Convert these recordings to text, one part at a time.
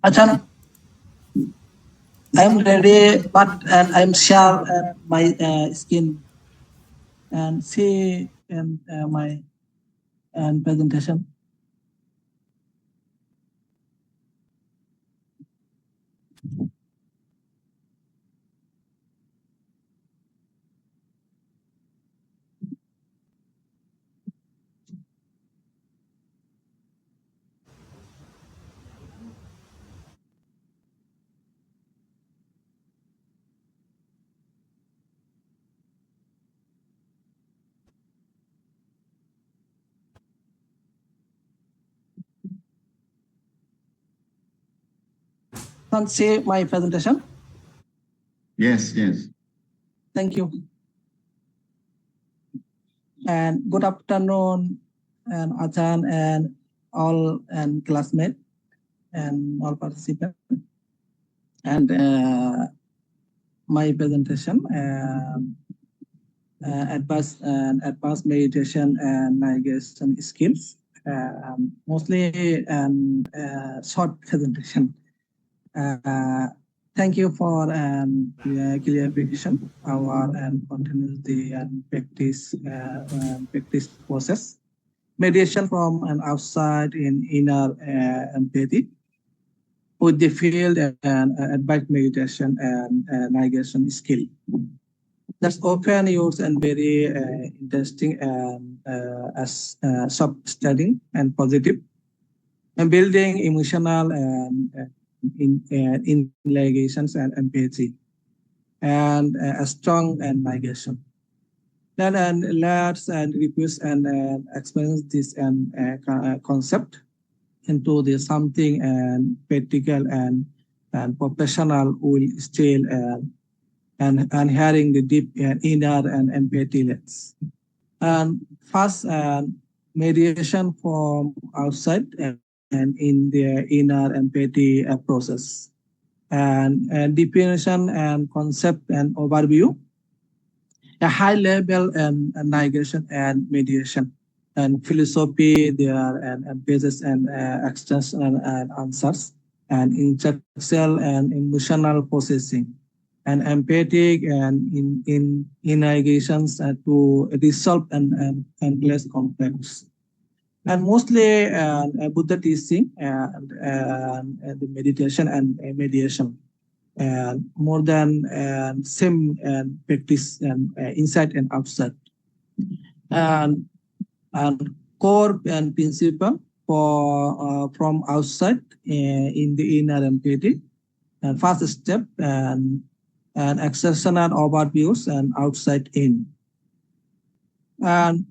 Achan, I'm ready, but and I'm sure my skin and see and my presentation. Can see my presentation? Yes, yes. Thank you. And good afternoon, and Achan and all and classmates and all participants. And my presentation, advanced meditation and navigation skills. Mostly short presentation. Thank you for clarification our continuity and practice process. Mediation from an outside in inner empathy with the field and advanced meditation and navigation skill. That's often used and very interesting as soft studying and positive and building emotional and intelligence and empathy and a strong and navigation. Then let's request and experience this concept into the something and practical and professional will still and hearing the deep inner and empathy lens. And first, mediation from outside and in the inner empathy process. And definition and concept and overview. A high level and navigation and mediation. And philosophy, there and basis and extension and answers. And intellectual and emotional processing. And empathic and in navigations to resolve and less complex. And mostly Buddha teaching the meditation and mediation. More than same practice and inside and outside. And core and principle for from outside in the inner empathy. And first step and exceptional overviews and outside in. And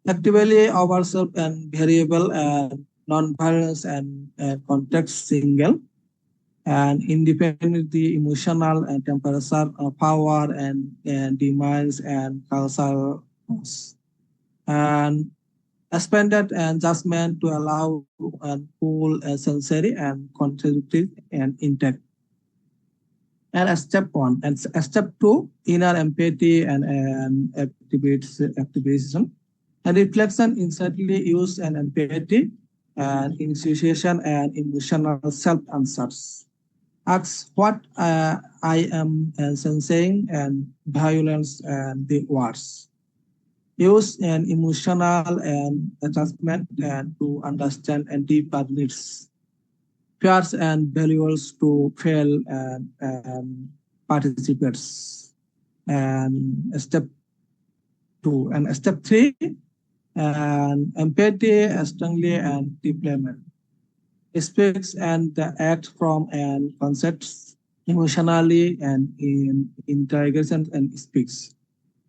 actively ourselves and variable and non-violence and context single and independently emotional and temperature power and demands and causal and expanded and judgment to allow and full sensory and contributive and intact. And a step one and a step two, inner empathy and activation and reflection instantly use and empathy and initiation and emotional self answers. Ask what I am sensing and violence and the words. Use an emotional and attachment and to understand and deeper needs. Fears and values to fail and participants. And step two and step three, and empathy strongly and deployment. Speaks and act from and concepts emotionally and in integration and speaks.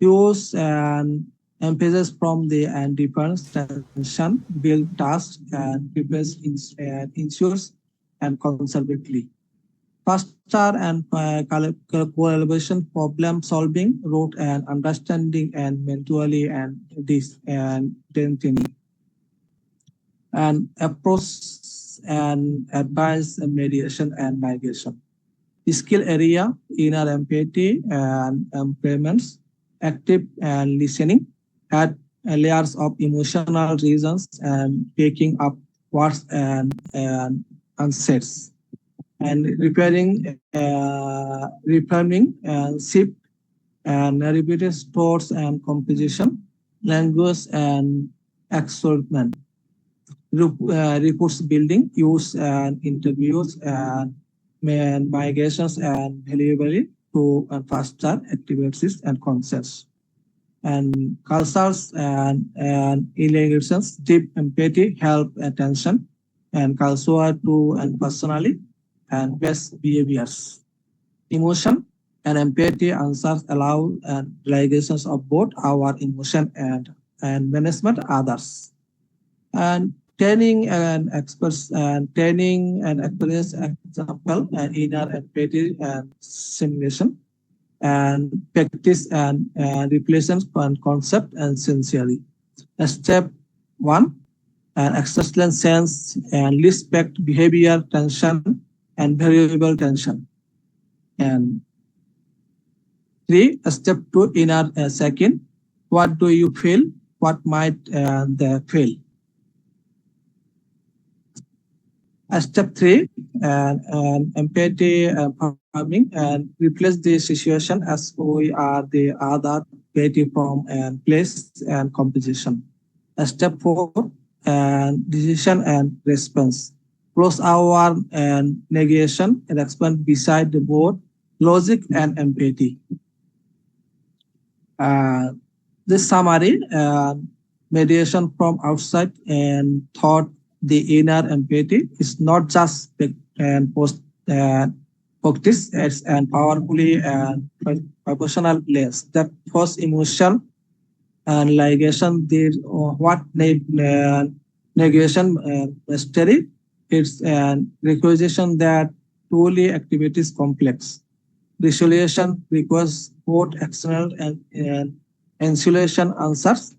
Use and emphasis from the and defense tension, build tasks and prepares ensures and conservatively. Faster and collaboration, problem solving, root and understanding and mentally and this and identity. And approach and advice and mediation and navigation. Skill area, inner empathy and impairments, active and listening, add layers of emotional reasons and picking up words and answers. and repairing shift and repeated stores and composition, language and assortment, reports building, use and interviews and migrations and delivery to faster activities and concepts. And cultures and integrations, deep empathy, help attention, and culture to and personally, and best behaviors. Emotion and empathy answers allow and delegations of both our emotion and management others. And training and experts and training and experience example and inner empathy and simulation and practice and replacement and concept and sincerely. Step 1 and excellent sense and respect behavior tension and variable tension. And 3 step 2 inner second, what do you feel, what might they feel. Step 3 and empathy farming and replace the situation as we are the other creative form and place and composition. Step 4 and decision and response. Close our and negation and expand beside the board logic and empathy. This summary mediation from outside and thought the inner empathy is not just big and post practice as and powerfully and proportional less that force emotion and ligation the what negation mystery it's an requisition that truly activities complex. Resolution requires both external and insulation answers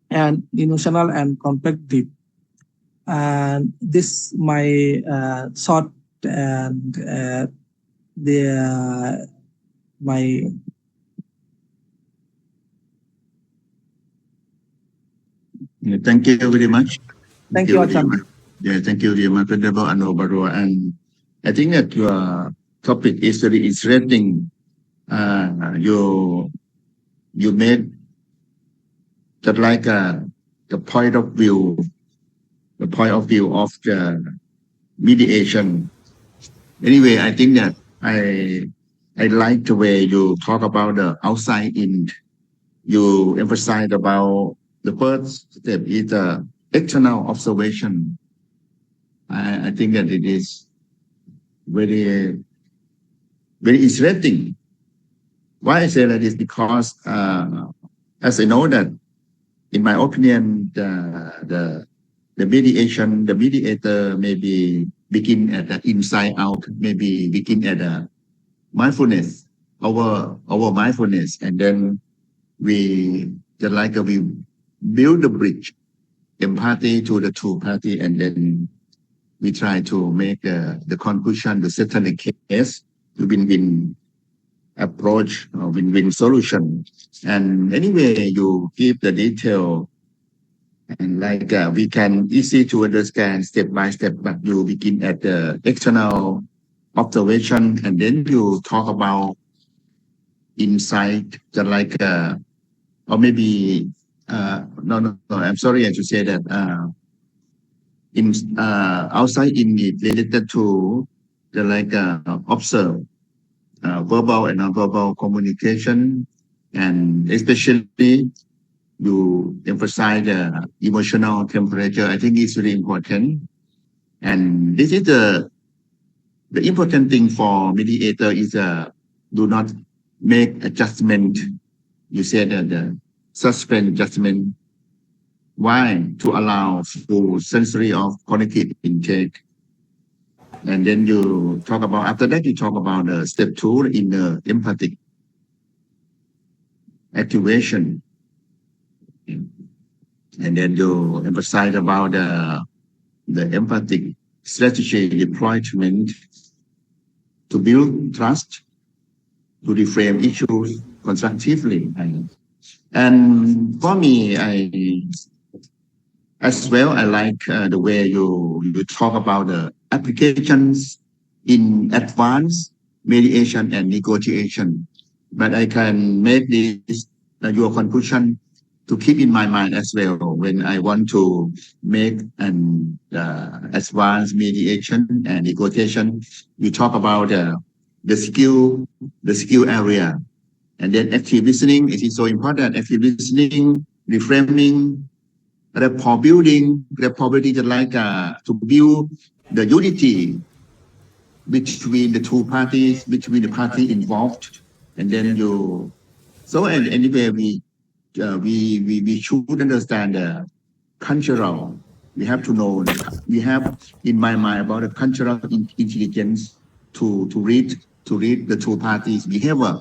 and emotional and complex deep. And this my short and the my Thank you very much. thank you, Achan. Yeah, thank you very much, Venerable Anobaro. And I think that your topic is very interesting. You made just like the point of view of the mediation. Anyway, I think that I like the way you talk about the outside in. You emphasize about the first step is the external observation. I think that it is very, very interesting. Why I say that is because, as I know that, in my opinion, the mediator maybe begin at the inside out, maybe begin at the mindfulness, our mindfulness, and then we build the bridge, empathy to the two party, and then we try to make the conclusion, the settle the case, to win-win approach or win-win solution. And anyway, you give the detail, and we can easy to understand step by step, but you begin at the external observation, and then you talk about insight, just like or maybe no, I'm sorry, I should say that outside in it related to the observe verbal and non-verbal communication, and especially you emphasize the emotional temperature. I think it's really important, and this is the important thing for mediator is do not make adjustment. You said that the suspend judgment. Why? To allow full sensory of cognitive intake. And then you talk about, after that, you talk about step 2 in the empathic activation. And then you emphasize about the empathic strategy deployment to build trust, to reframe issues constructively. And for me, as well, I like the way you talk about the applications in advanced mediation and negotiation. But I can make this your conclusion to keep in my mind as well when I want to make an advanced mediation and negotiation. We talk about the skill area, and then active listening. It is so important. Active listening, reframing, rapport building just like to build the unity between the two parties, between the party involved, and then you. So anyway, we should understand the cultural. We have to know we have in my mind about the cultural intelligence to read the two parties' behavior.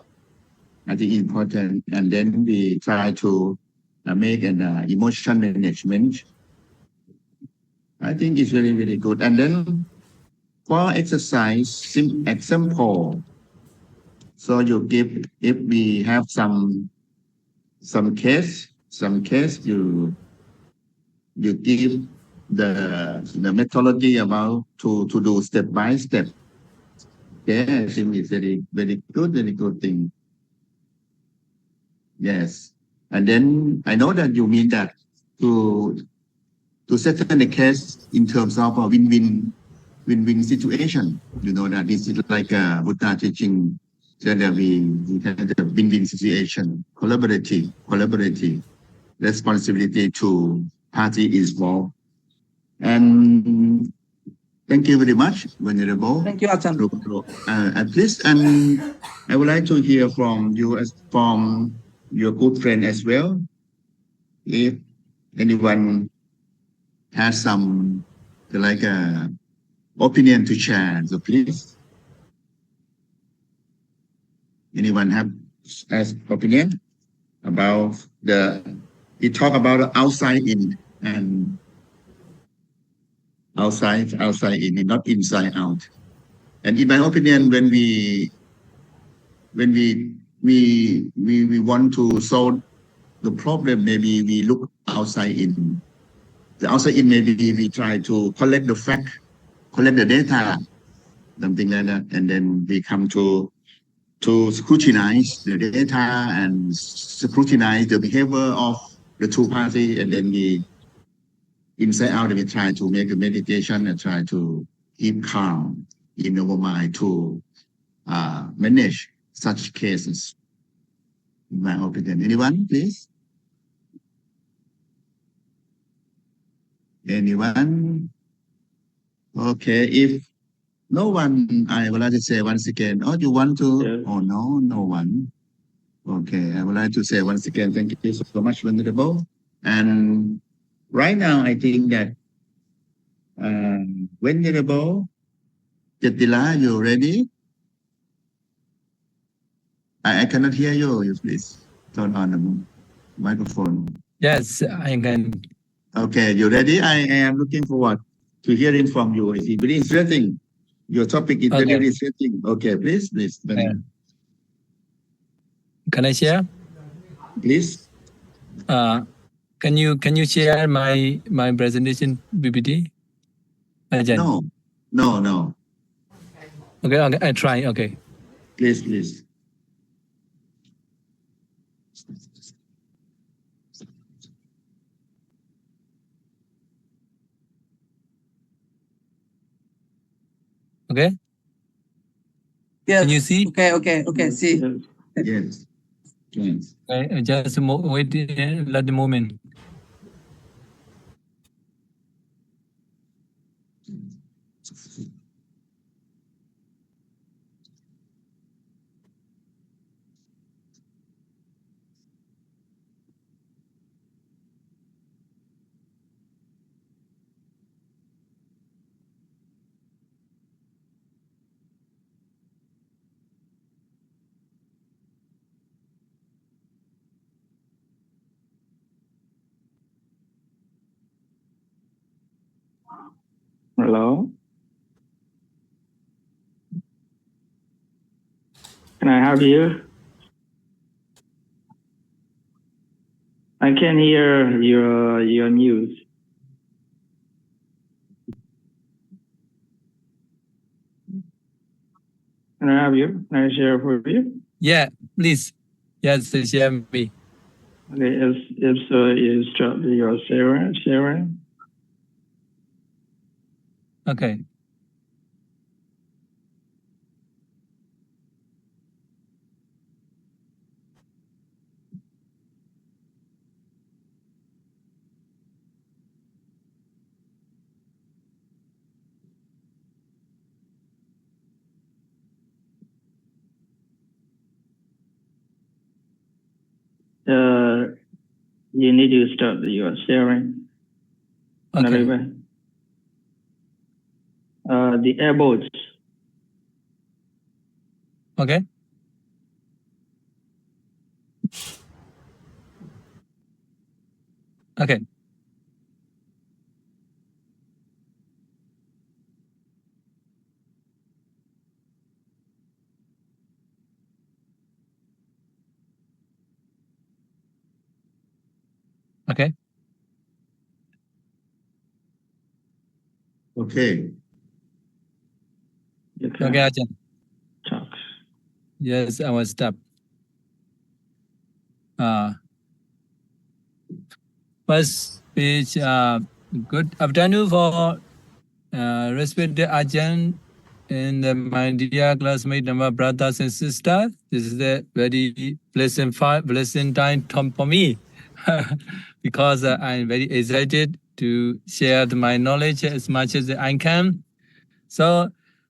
I think important, and then we try to make an emotion management. I think it's very, very good. And then for exercise, example. So you give, if we have some case, you give the methodology about to do step by step. Okay, I think it's very, very good thing. Yes. And then I know that you mean that to settle the case in terms of a win-win situation. You know that this is like a Buddha teaching that we have the win-win situation, collaborative responsibility to party involved. And thank you very much, Venerable. Thank you, Ajahn. At least, and I would like to hear from you from your good friend as well. If anyone has some like opinion to share, so please. Anyone have opinion about we talk about outside in and outside in, not inside out. And in my opinion, when we want to solve the problem, maybe we look outside in. The outside in, maybe we try to collect the fact, collect the data, something like that, and then we come to scrutinize the data and scrutinize the behavior of the two parties, and then we inside out we try to make a meditation and try to keep calm in our mind to manage such cases. In my opinion, anyone, please? Anyone? Okay, if no one, I would like to say once again. Oh, you want to? Yeah. Oh no one. Okay, I would like to say once again, thank you so much, Venerable. And right now, I think that Venerable Jatila, you ready? I cannot hear you. You please turn on the microphone. Yes, I can. Okay, you ready? I am looking forward to hearing from you. It's very interesting. Your topic is very interesting. Okay, please. Can I share? Please. Can you share my presentation PPT? No. Okay, I try. Okay. Please. Okay. Yes. Can you see? Okay. See. Yes. Okay, just wait. Let the moment. Hello? Can I help you? I can hear your news. Can I have you? Can I share for you? Yeah, please. Yes, share me. Okay, you stop your sharing. Okay. You need to stop your sharing. Okay. The airboats. Okay. Okay. Okay. Okay. Okay, Ajahn. Talk. Yes, I will stop. First is good afternoon for respected Ajahn and my dear classmates, my brothers and sisters. This is a very pleasant time for me because I'm very excited to share my knowledge as much as I can. So,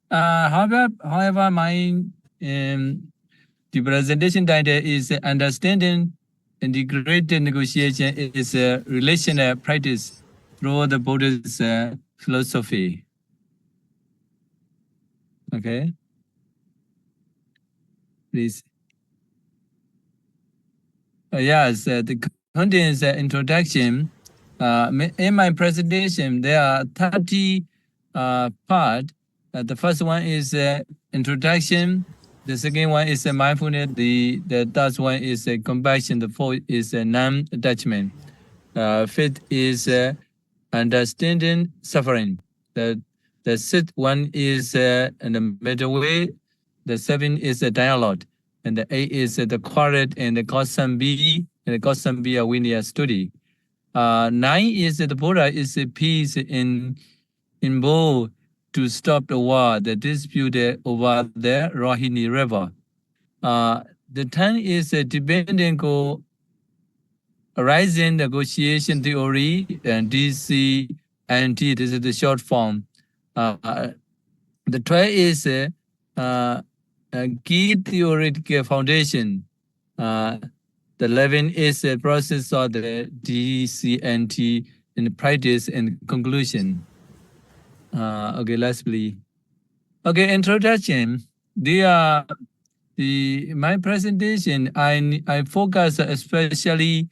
however, my the presentation title is Understanding Integrated Negotiation is a Relational Practice through the Buddhist philosophy. Okay, please. Yes, the content introduction. In my presentation, there are 30 parts. The first one is introduction. The second one is mindfulness. The third one is compassion. The fourth is non-attachment. Fifth is understanding suffering. The sixth one is in the middle way. The seventh is a dialogue. And the eighth is the quiet and the Kosambi. And the Kosambi we need a study. 9 is the Buddha is a peace in both to stop the war, the dispute over the Rohini River. The 10 is a dependent arising negotiation theory and DCNT. This is the short form. The 12 is a key theoretical foundation. The 11 is a process of the DCNT in practice and conclusion. Okay, lastly. Okay, introduction. My presentation, I focus especially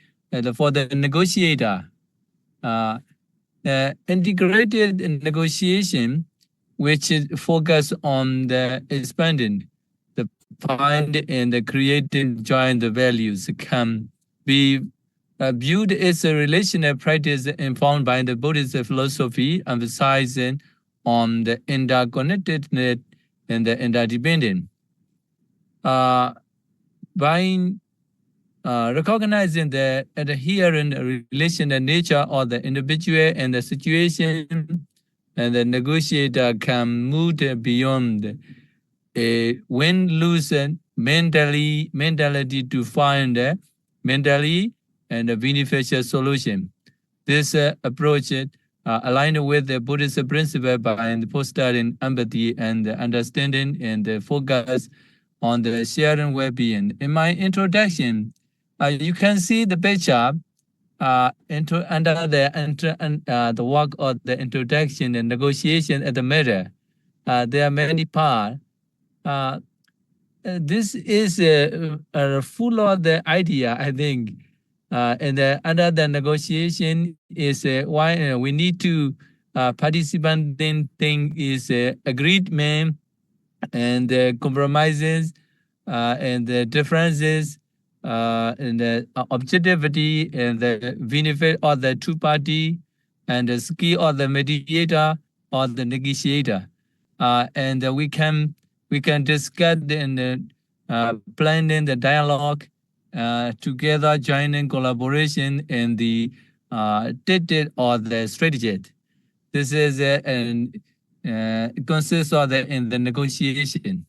for the negotiator. Integrated negotiation, which is focused on the expanding, the find and the creating joint values can be viewed as a relational practice informed by the Buddhist philosophy, emphasizing on the interconnectedness and the interdependence. By recognizing the adherent relational nature of the individual and the situation, and the negotiator can move beyond a win-lose mentality to find a mentally and a beneficial solution. This approach aligned with the Buddhist principle by fostering empathy and understanding and the focus on the sharing well-being. In my introduction, you can see the picture under the work of the introduction and negotiation at the middle. There are many parts. This is full of the idea, I think. And under the negotiation is why we need to participant thing is agreement and the compromises and the differences and the objectivity and the benefit of the two party and the skill of the mediator or the negotiator. And we can we can discuss and planning the dialogue together, joining collaboration in the dictate or the strategy. This is consists of in the negotiation.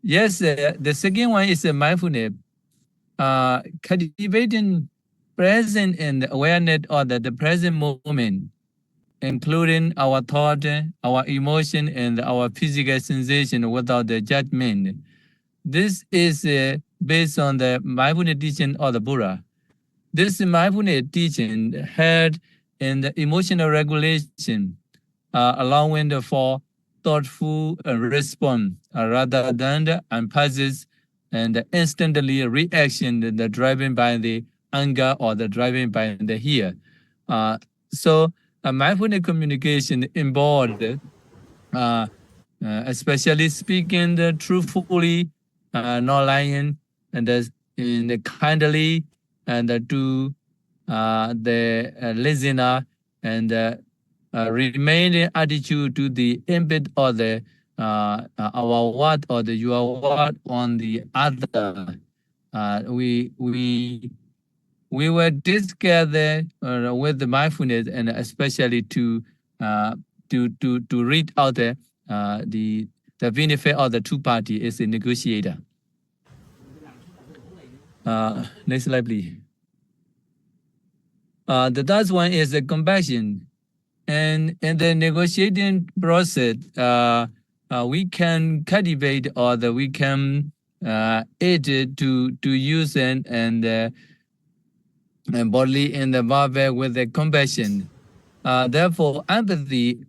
Yes, the second one is mindfulness. Cultivating present and awareness of the present moment, including our thought, our emotion, and our physical sensation without the judgment. This is based on the mindfulness teaching of the Buddha. This mindfulness teaching had in the emotional regulation, allowing for thoughtful response rather than the impulses and instantly reaction, the driven by the anger or the driven by the fear. So mindfulness communication involved, especially speaking truthfully, not lying, and in the kindly, and to the listener, and remaining attitude to the impact of the our word or the your word on the other. We were together with the mindfulness, and especially to read out the benefit of the two parties is a negotiator. Next slide, please. The third one is the compassion, and in the negotiating process, we can cultivate or we can aid to use and bodily in the verbal with the compassion. Therefore, empathy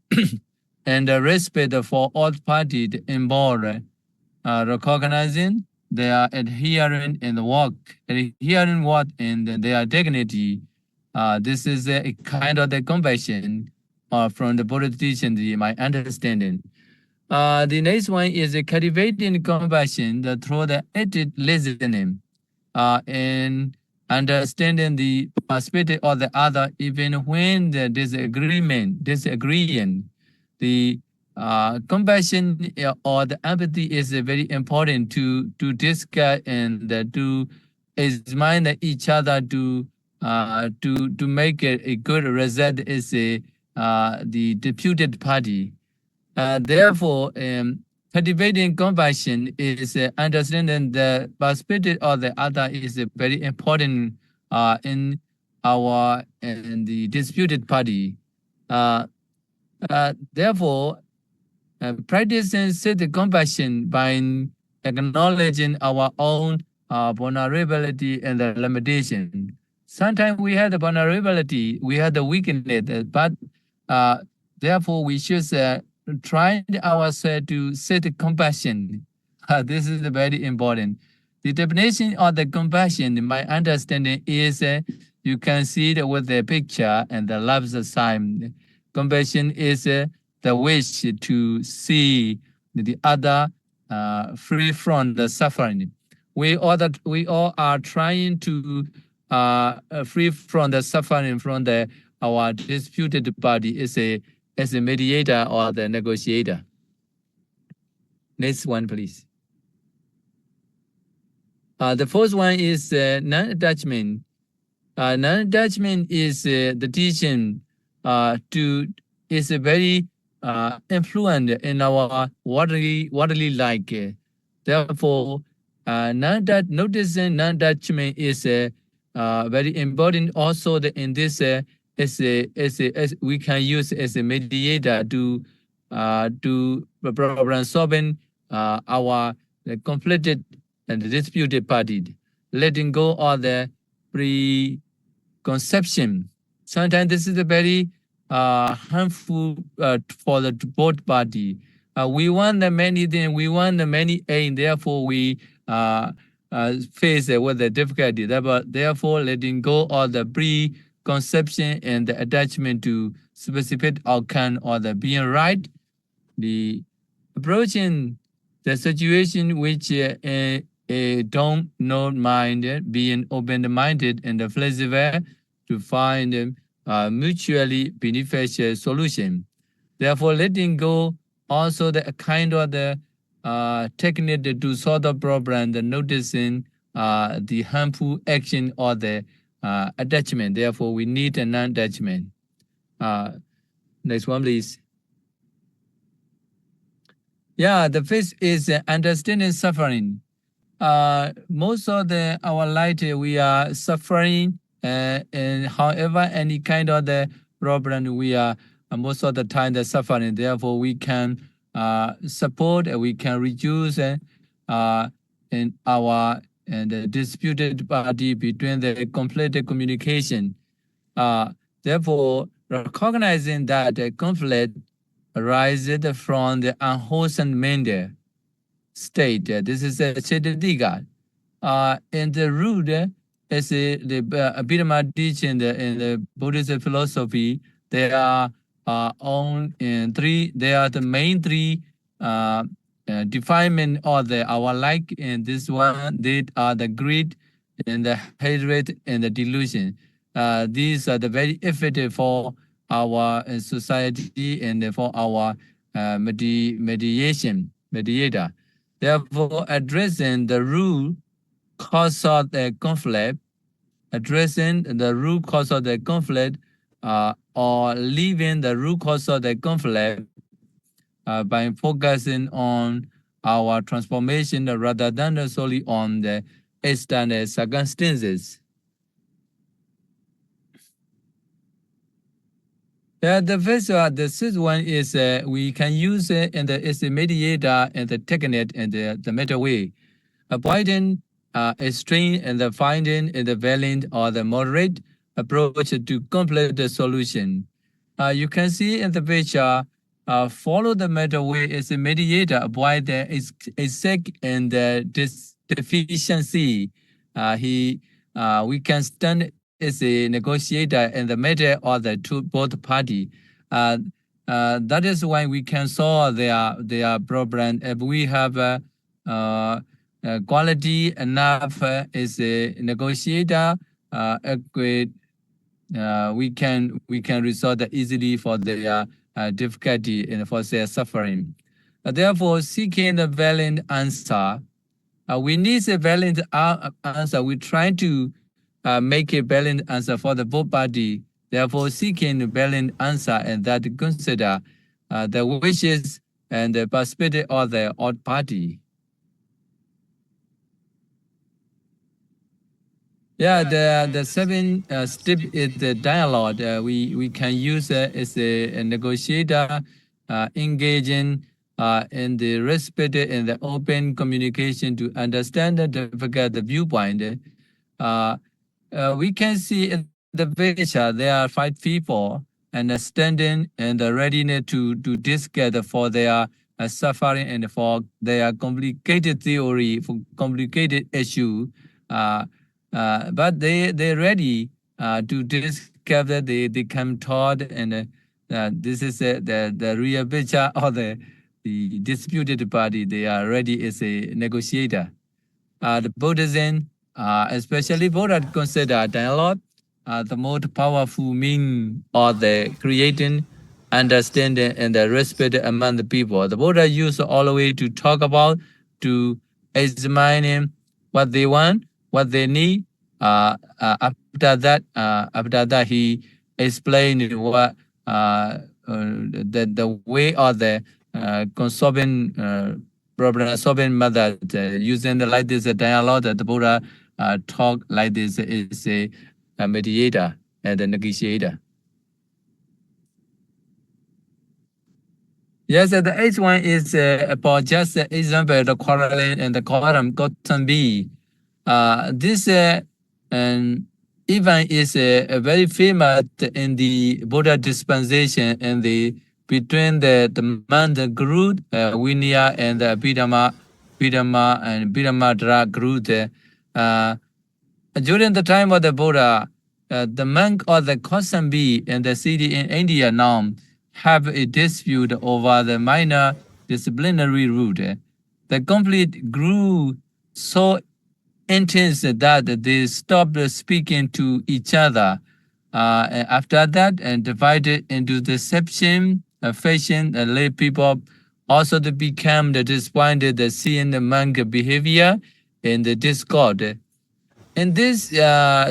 and respect for all parties involved, recognizing their adherence in the work, adhering what in their dignity. This is a kind of the compassion from the Buddha teaching, my understanding. The next one is cultivating compassion through the active listening and understanding the perspective of the other, even when the disagreeing. The compassion or the empathy is very important to discuss and to examine each other to make it a good result is the deputed party. Therefore, cultivating compassion is understanding the perspective of the other is very important in our in the disputed party. Therefore, practicing self-compassion by acknowledging our own vulnerability and the limitation. Sometimes we have the vulnerability, we have the weakness, but therefore we should try ourselves to set compassion. This is very important. The definition of the compassion, my understanding is you can see it with the picture and the love sign. Compassion is the wish to see the other free from the suffering. We all are trying to free from the suffering from our disputed party as a mediator or the negotiator. Next one, please. The first one is non-attachment. Non-attachment is the teaching is a very influent in our worldly life. Therefore, noticing non-attachment is very important. Also, in this as we can use as a mediator to problem solving our conflicted and disputed party, letting go of the preconception. Sometimes this is a very harmful for the both party. We want the many things, we want the many aim, therefore we face with the difficulty. Therefore, letting go of the preconception and the attachment to specific outcome or the being right, the approaching the situation which don't not mind, being open-minded and flexible to find mutually beneficial solution. Therefore, letting go also the kind of the technique to solve the problem, the noticing the harmful action or the attachment. Therefore, we need a non-attachment. Next one, please. Yeah, the first is understanding suffering. Most of our life we are suffering, and however any kind of the problem we are most of the time the suffering. Therefore, we can support and we can reduce in our and the disputed party between the conflict communication. Therefore, recognizing that the conflict arises from the unwholesome mental state. This is a Chedadiga. In the root, as the Abhidhamma teaching in the Buddhist philosophy, there are three. They are the main three definement of our like. In this one, they are the greed, and the hatred, and the delusion. These are the very effective for our society and for our mediator. Therefore, addressing the root cause of the conflict, or leaving the root cause of the conflict by focusing on our transformation rather than solely on the external circumstances. The sixth one is we can use it as a mediator and the technique and the meta way, avoiding extreme and the finding in the valiant or the moderate approach to complete the solution. You can see in the picture, follow the meta way as a mediator, avoid the exact and the deficiency. We can stand as a negotiator in the matter of the both party. That is why we can solve their problem if we have quality enough as a negotiator. We can resolve that easily for their difficulty and for their suffering. Therefore, seeking the valid answer, we need a valid answer. We try to make a balanced answer for the both party. Therefore, seeking a balanced answer and that consider the wishes and the perspective of the odd party. Yeah, the seven step is the dialogue. We can use as a negotiator, engaging in the respect and the open communication to understand the difficult viewpoint. We can see in the picture there are 5 people understanding and the readiness to discuss for their suffering and for their complicated theory, for complicated issue. But they're ready to discover they come taught, and this is the real picture of the disputed party. They are ready as a negotiator. The Buddhism, especially Buddha, consider dialogue the most powerful means of the creating understanding and the respect among the people. The Buddha used always to talk about, to examine what they want, what they need. After that, he explained what the way of the solving problem solving method using like this dialogue. That the Buddha talk like this is a mediator and a negotiator. Yes, the eighth one is about just the example, the quarreling and the quorum cotton bee. This event is very famous in the Buddha dispensation and between the monk group, Vinaya and the Abhidhamma and Abhidhamma group. During the time of the Buddha, the monk of the Kosambi in the city in India now have a dispute over the minor disciplinary rule. The conflict grew so intense that they stopped speaking to each other. After that, and divided into the section, faction, lay people also to become the disappointed, the seeing the monk behavior in the discord. In this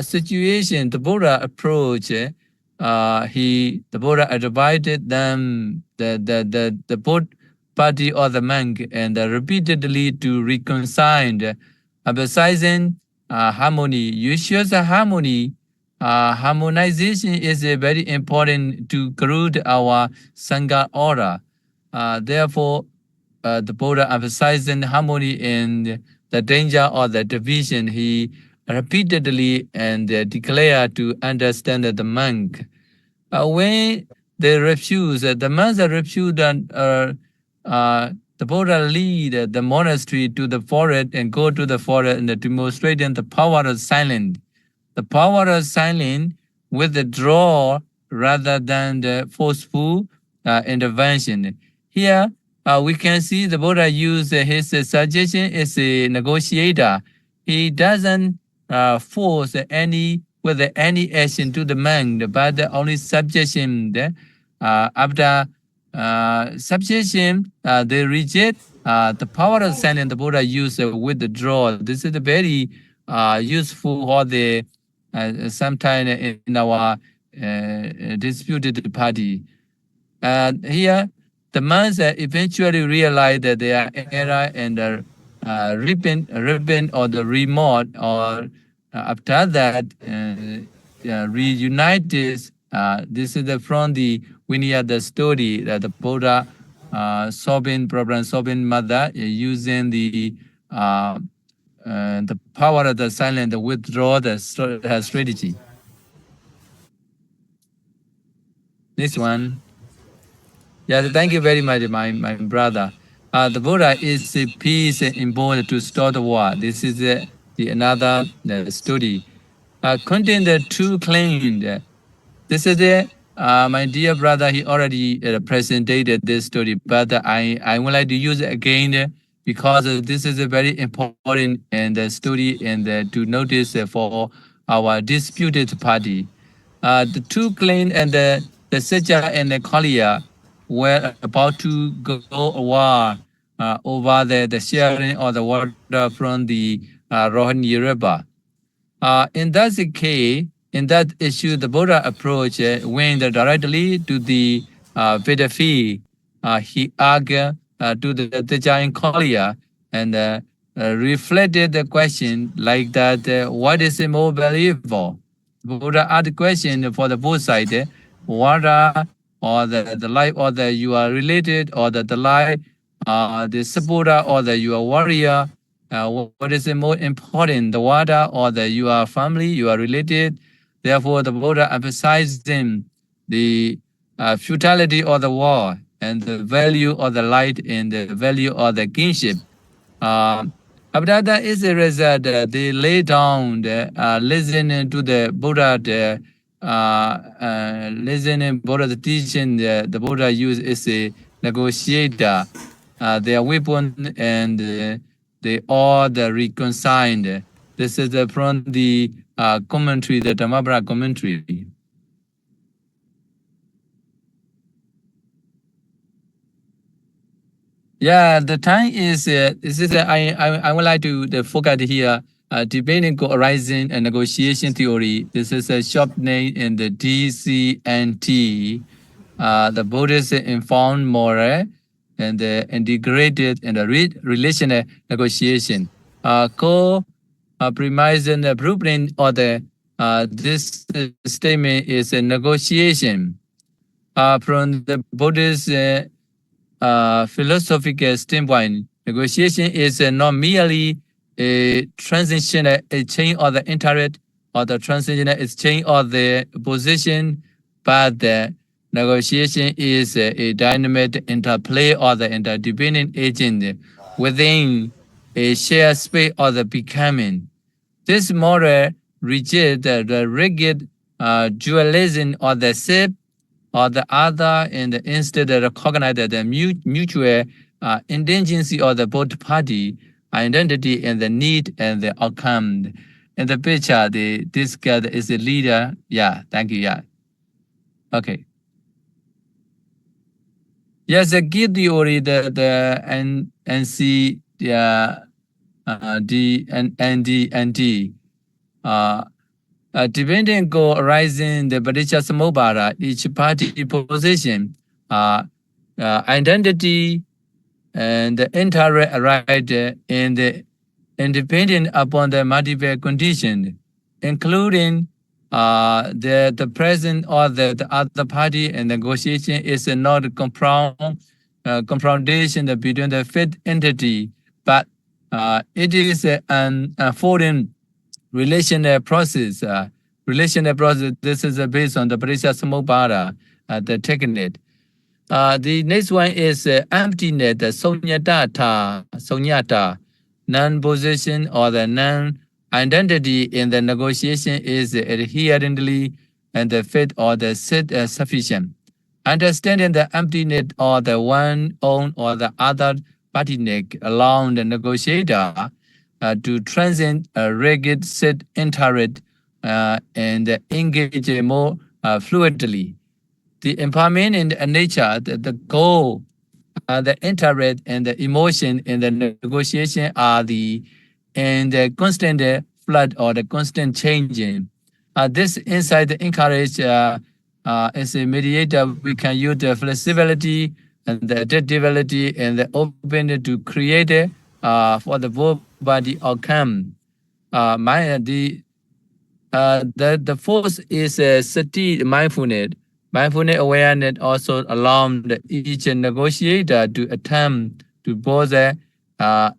situation, the Buddha approach, the Buddha advised them, the both party or the monk, and repeatedly to reconcile, emphasizing harmony. You show the harmony. Harmonization is very important to grow our Sangha aura. Therefore, the Buddha emphasizing harmony in the danger or the division. He repeatedly and declared to understand the monk. When they refuse, the monks refuse, the Buddha lead the monastery to the forest and go to the forest and demonstrating the power of silence. The power of silence withdraw rather than the forceful intervention. Here, we can see the Buddha use his suggestion as a negotiator. He doesn't force any action to the monk, but only suggestion. After suggestion, they reject the power of silence. The Buddha use withdraw. This is a very useful for the sometime in our disputed party. Here, the monks eventually realize that they are error and repent or the remorse, or after that reunite this. This is from the Vinaya, the story that the Buddha solving mother using the power of the silent to withdraw the strategy. This one. Yeah, thank you very much, my brother. The Buddha is a peace embodied to stop the war. This is another story. Contain the two claims. This is my dear brother. He already presented this story, but I would like to use it again because this is a very important and story and to notice for our disputed party. The two claims and the Seja and the Kalia were about to go war over the sharing of the water from the Rohini River. In that case, in that issue, the Buddha approach went directly to the Vedafi. He argued to the Teja and Kalia and reflected the question like that, what is more valuable? Buddha asked the question for the both sides, water or the life, or the you are related, or the life, the supporter or the you are warrior. What is more important, the water or the you are family, you are related? Therefore, the Buddha emphasized the futility of the war and the value of the light and the value of the kinship. After that is the result. They lay down, listening to the Buddha, listening Buddha's teaching. The Buddha used as a negotiator, their weapon, and they all reconciled. This is from the commentary, the Dhammapara commentary. Yeah, the time is. I would like to focus here. Debating co-arising and negotiation theory. This is a short name in the DCNT. The Buddhist informed moral and the integrated and the relational negotiation. Premising the blueprint of the this statement is a negotiation. From the Buddhist philosophical standpoint, negotiation is not merely a transitional exchange of the interest or the transitional exchange of the position, but the negotiation is a dynamic interplay of the interdependent agent within a shared space of the becoming. This model rejects the rigid dualism of the self or the other, and instead recognize the mutual indigency of the both party, identity and the need and the outcome. In the picture, this guy is a leader. Yeah, thank you. Yeah. Okay. Yes, the key theory, the NC, D and ND and D. Depending on arising the Paticca each party position, identity and the entire right in the independent upon the multiple condition, including the present or the other party and negotiation is not confrontation between the fifth entity, but it is an foreign relational process. Relational process. This is based on the Paticca the technique. The next one is emptiness, the sonyata, non-possession or the non-identity in the negotiation is adherently and the fit or the set sufficient. Understanding the emptiness or the one own or the other party allow the negotiator to transcend a rigid set interest and engage more fluidly. The impermanent nature, the goal, the interest, and the emotion in the negotiation are the constant flood or the constant changing. This insight encourage as a mediator, we can use the flexibility and the adaptability and the openness to create for the both body outcome. The fourth is sati mindfulness. Mindfulness awareness also allows each negotiator to attempt to both the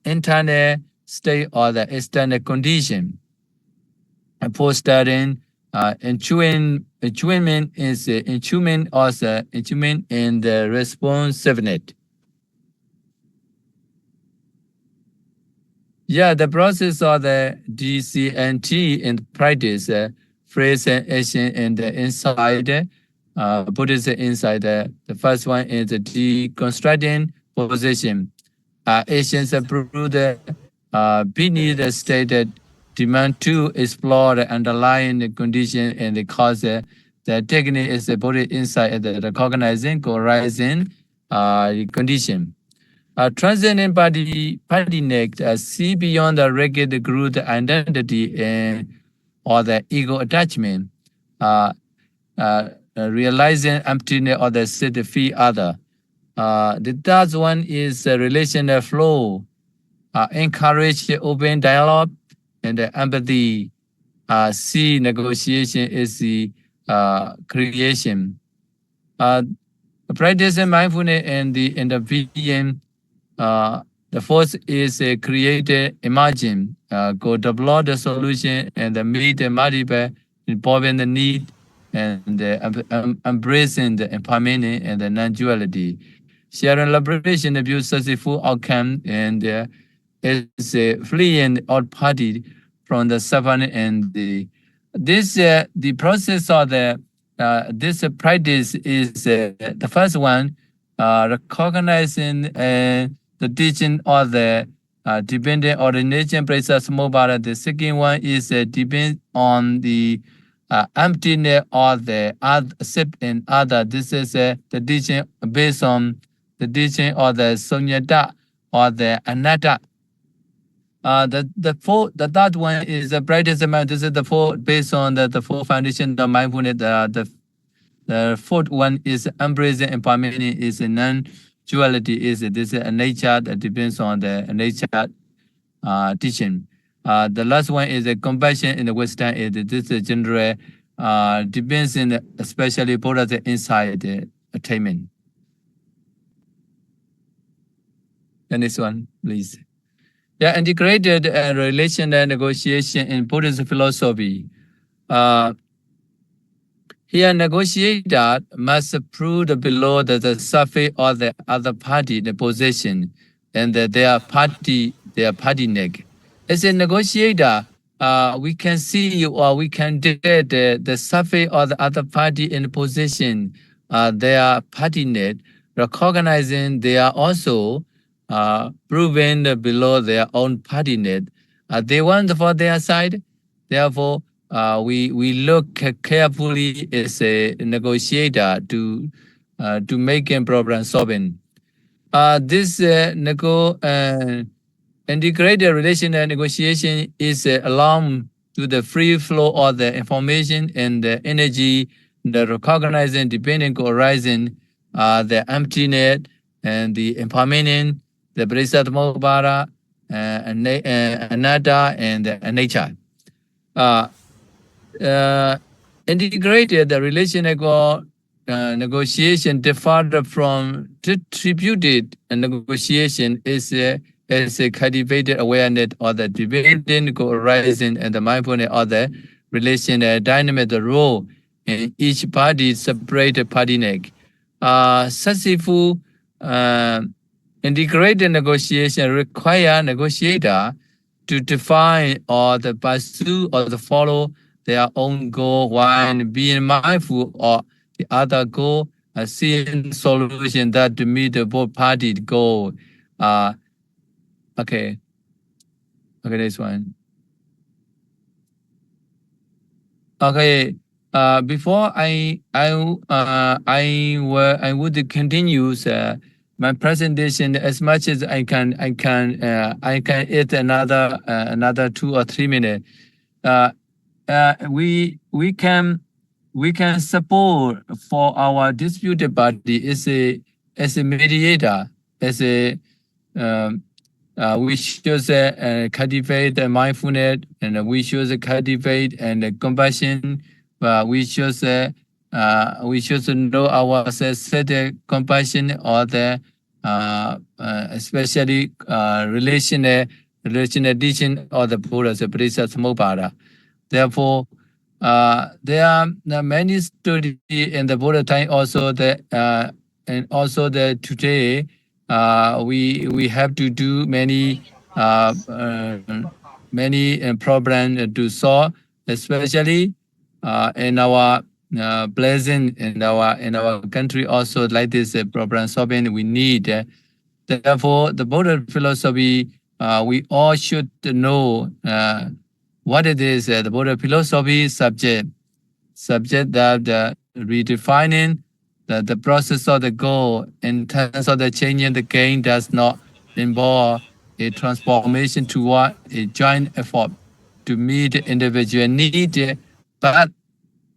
internal state or the external condition. Fostering enjoyment is enjoyment also enjoyment in the responsiveness. Yeah, the process of the DCNT in practice, phrase and action and the inside, Buddhist inside. The first one is the deconstructing position. Actions approve the beneath the stated demand to explore the underlying condition and the cause. The technique is the Buddhist insight, the recognizing, co-arising condition. Transcendent body neck see beyond the rigid group identity or the ego attachment, realizing emptiness or the set free other. The third one is relational flow, encourage open dialogue and empathy. See negotiation is the creation. Practice mindfulness and the being. The fourth is create, imagine, go develop the solution and meet the multiple involving the need and embracing the empowerment and the non-duality. Sharing liberation, the view successful outcome and is fleeing out party from the suffering and the process of the this practice is the first one, recognizing the teaching of the dependent origination practice mobile. The second one is depend on the emptiness of the accepting other. This is the teaching based on the teaching of the sunyata or the anatta. The third one is the practice of mind. This is the four based on the four foundation of mindfulness. The fourth one is embracing empowerment is a non-duality. This is a nature that depends on the nature teaching. The last one is a compassion in the Western. This is general depends in especially Buddha's insight attainment. The next one, please. Yeah, integrated relational negotiation in Buddhist philosophy. Here, negotiator must prove below the surface of the other party, the position, and their party neck. As a negotiator, we can see or we can get the surface of the other party in position, their party neck, recognizing they are also proven below their own party net. They want for their side. Therefore, we look carefully as a negotiator to to making problem solving. This integrated relational negotiation is along to the free flow of the information and the energy, the recognizing dependent horizon, the emptiness and the impermanent, the Brisatmobara, Anatta, and the nature. Integrated the relational negotiation differed from distributed negotiation is a cultivated awareness of the dependent horizon and the mindfulness of the relational dynamic role in each party's separate party neck. Successful integrated negotiation require negotiator to define or the pursue or the follow their own goal while being mindful of the other goal, seeing solution that to meet the both parties' goal. Okay, this one. Okay, before I would continue my presentation as much as I can eat another 2 or 3 minutes. We can support for our disputed party as a mediator, as a we should cultivate the mindfulness, and we should cultivate and compassion. We should know ourselves, set the compassion or the especially relational teaching or the Buddha's Brisatmobara. Therefore, there are many studies in the Buddha time also that and also that today we have to do many problems to solve, especially in our present in our country also like this problem solving we need. Therefore, the Buddha philosophy we all should know what it is. The Buddha philosophy subject that redefining the process of the goal in terms of the changing the gain does not involve a transformation toward a joint effort to meet individual need, but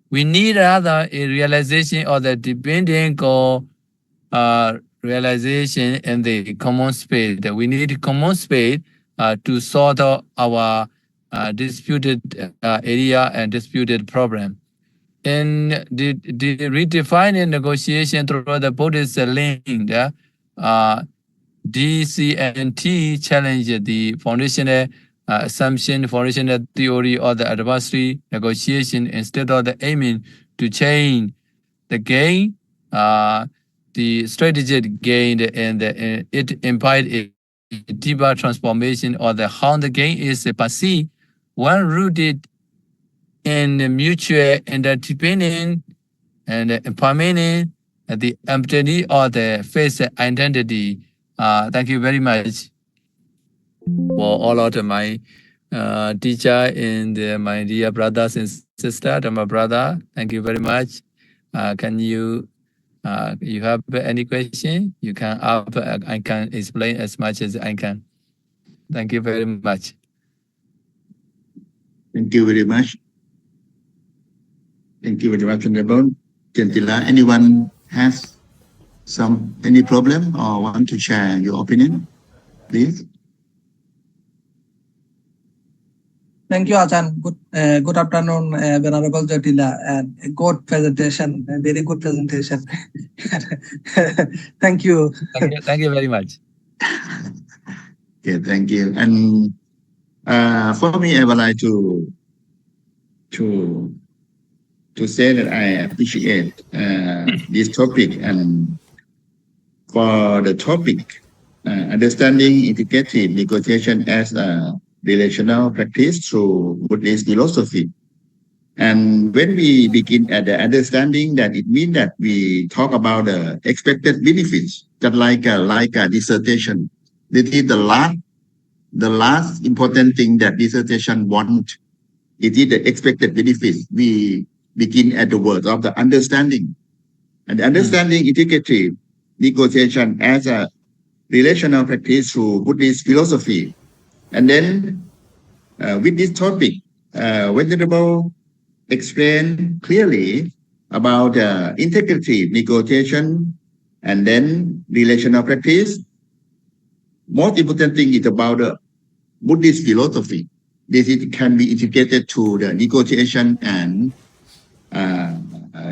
we need rather a realization of the dependent goal realization in the common space. That we need common space to sort out our disputed area and disputed problem. In the redefining negotiation through the Buddhist link, DCNT challenge the foundational assumption, foundational theory of the adversary negotiation instead of the aiming to change the gain, the strategic gain, and it implied a deeper transformation of the how the gain is perceived, one rooted in the mutual interdependent and permanent the emptiness of the face identity. Thank you very much for all of my teacher and my dear brothers and sisters, my brother. Thank you very much. Can you have any question? You can ask. I can explain as much as I can. Thank you very much. Thank you very much. Thank you very much, Honorable Gentila. Anyone has any problem or want to share your opinion, please? Thank you, Ajahn. Good afternoon, Venerable Jatila, and a good presentation, a very good presentation. Thank you. Thank you very much. Okay, thank you. And for me, I would like to say that I appreciate this topic, and for the topic, understanding integrative negotiation as a relational practice through Buddhist philosophy. And when we begin at the understanding that it means that we talk about the expected benefits, just like a dissertation. This is the last important thing that dissertation want. It is the expected benefits. We begin at the word of the understanding. and understanding integrative negotiation as a relational practice through Buddhist philosophy. And then with this topic, Venerable explained clearly about integrative negotiation and then relational practice. Most important thing is about the Buddhist philosophy. This can be integrated to the negotiation and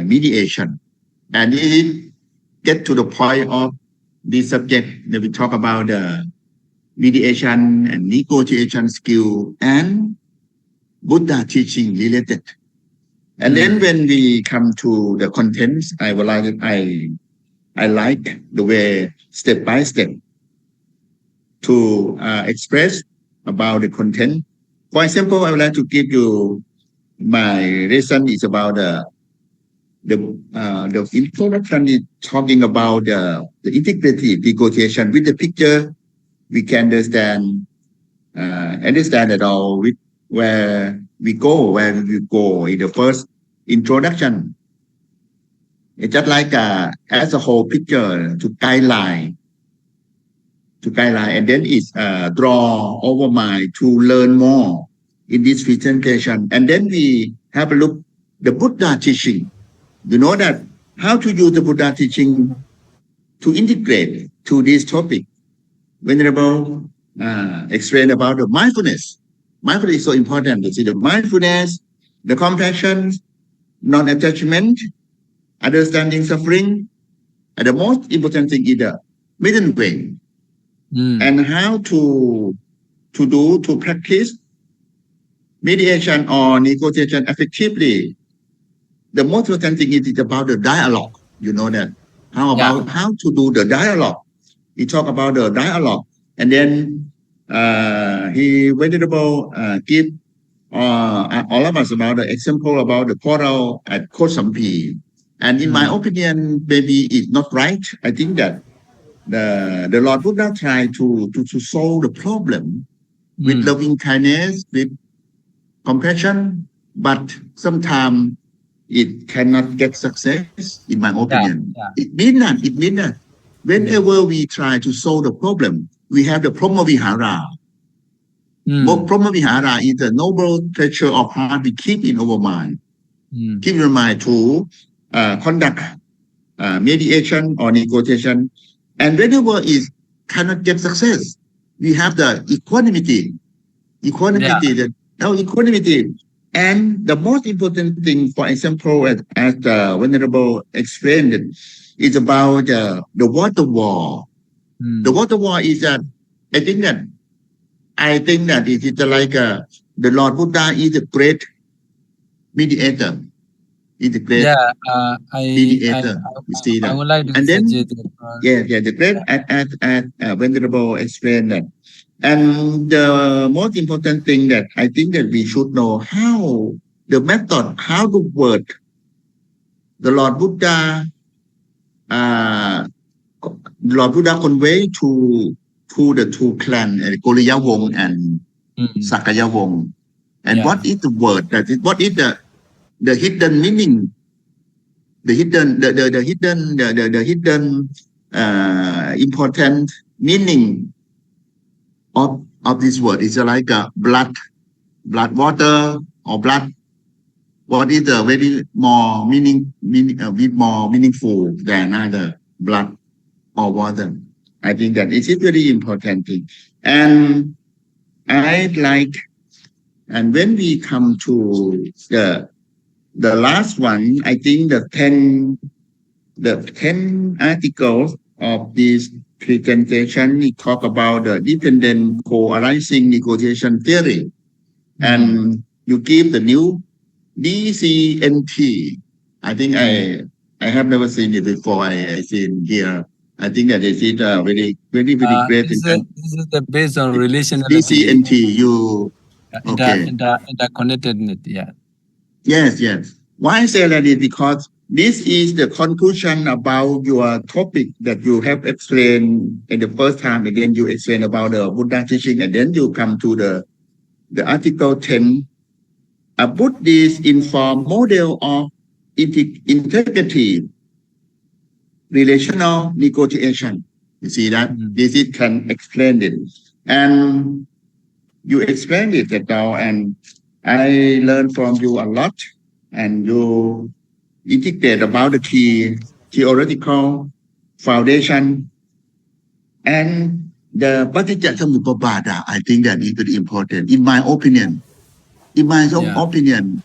mediation. And it get to the point of this subject that we talk about the mediation and negotiation skill and Buddha teaching related. And then when we come to the contents, I like the way step by step to express about the content. For example, I would like to give you my lesson is about the introduction is talking about the integrative negotiation. With the picture, we can understand at all with where we go in the first introduction. It's just like as a whole picture to guideline, and then it's draw over mind to learn more in this presentation. And then we have a look the Buddha teaching. You know that how to use the Buddha teaching to integrate to this topic. Venerable explained about the mindfulness. Mindfulness is so important. You see the mindfulness, the compassion, non-attachment, understanding suffering, and the most important thing is the middle way. And how to practice mediation or negotiation effectively. The most important thing is about the dialogue. You know that. How to do the dialogue? He talk about the dialogue, and then he Venerable give all of us about the example about the quarrel at Kosampi. And in my opinion, maybe it's not right. I think that the Lord Buddha tried to solve the problem with loving kindness, with compassion, but sometimes it cannot get success, in my opinion. It means that whenever we try to solve the problem, we have the Brahmavihara. Brahmavihara is the noble treasure of heart we keep in our mind. Keep in mind to conduct mediation or negotiation. And whenever it cannot get success, we have the equanimity. Equanimity. And the most important thing, for example, as Venerable explained, is about the water war. The water war is that I think that it is like the Lord Buddha is a great mediator. Is a great mediator. I would like to suggest the great as Venerable explained that. And the most important thing that I think that we should know how the method, how the word, the Lord Buddha convey to the two clans, Goliya Wong and Sakaya Wong. And what is the word? What is the hidden meaning? The hidden important meaning of this word is like a blood water or blood. What is the very more more meaningful than either blood or water? I think that it is very important thing. And and when we come to the last one, I think the 10 articles of this presentation, we talk about the dependent co-arising negotiation theory. And you give the new DCNT. I think I have never seen it before. I seen here. I think that it is very great. This is the based on relationality. DCNT, interconnectedness. Yes. Why I say that is because this is the conclusion about your topic that you have explained in the first time. Again, you explain about the Buddha teaching, and then you come to the article 10, a Buddhist informed model of integrity relational negotiation. You see that? This it can explain it. And you explained it that now, and I learned from you a lot, and you integrate about the key theoretical foundation and the Paticca I think that is very important, in my opinion. In my opinion,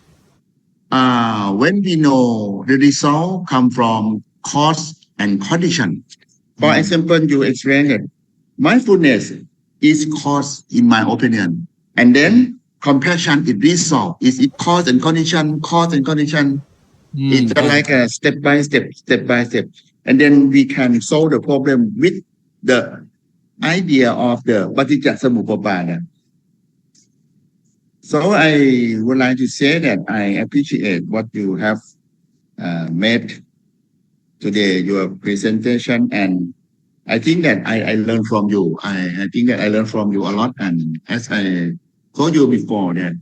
when we know the result come from cause and condition. For example, you explained it. Mindfulness is cause, in my opinion, and then compassion is result. Is it cause and condition? Cause and condition. It's like a step by step, and then we can solve the problem with the idea of the Paticca. So I would like to say that I appreciate what you have made today, your presentation, and I think that I learned from you. I think that I learned from you a lot, and as I told you before that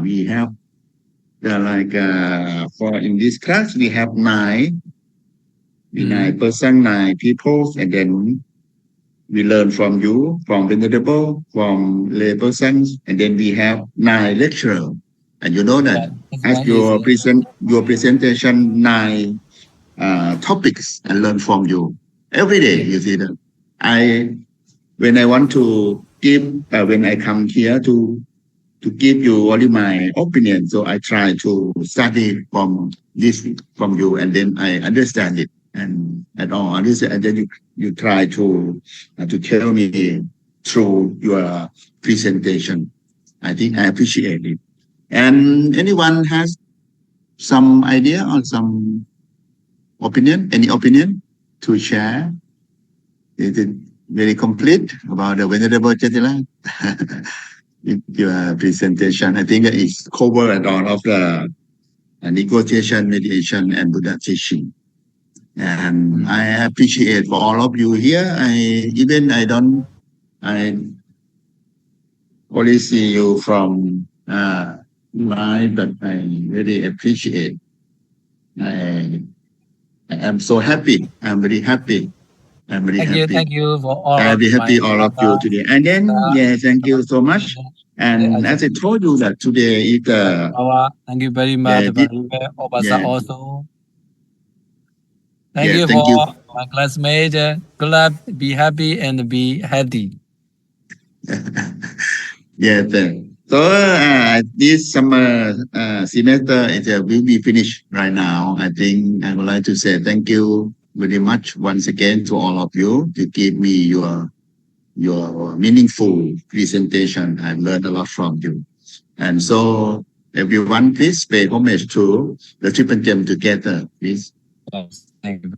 we have for in this class we have nine person, 9 people, and then we learn from you, from Venerable, from lay persons, and then we have 9 lecturers. And you know that as your presentation, 9 topics and learn from you every day. You see that when I want to give, when I come here to give you only my opinion, so I try to study from you, and then I understand it and all this, and then you try to tell me through your presentation. I think I appreciate it. And anyone has some idea or some opinion, any opinion to share? Is it very complete about the Venerable Chetila? Your presentation, I think it's covered all of the negotiation, mediation, and Buddha teaching. And I appreciate for all of you here. I only see you from live, but I really appreciate. I am so happy. I'm very happy. I'm very happy. Thank you for all. I'll be happy all of you today. And then, thank you so much. And as I told you that today is thank you very much. Also. Thank you thank for you. my classmate. Good luck, be happy and be healthy. So this summer semester will be finished right now. I think I would like to say thank you very much once again to all of you to give me your meaningful presentation. I've learned a lot from you. And so everyone, please pay homage to the triple gem together, please. Thank you.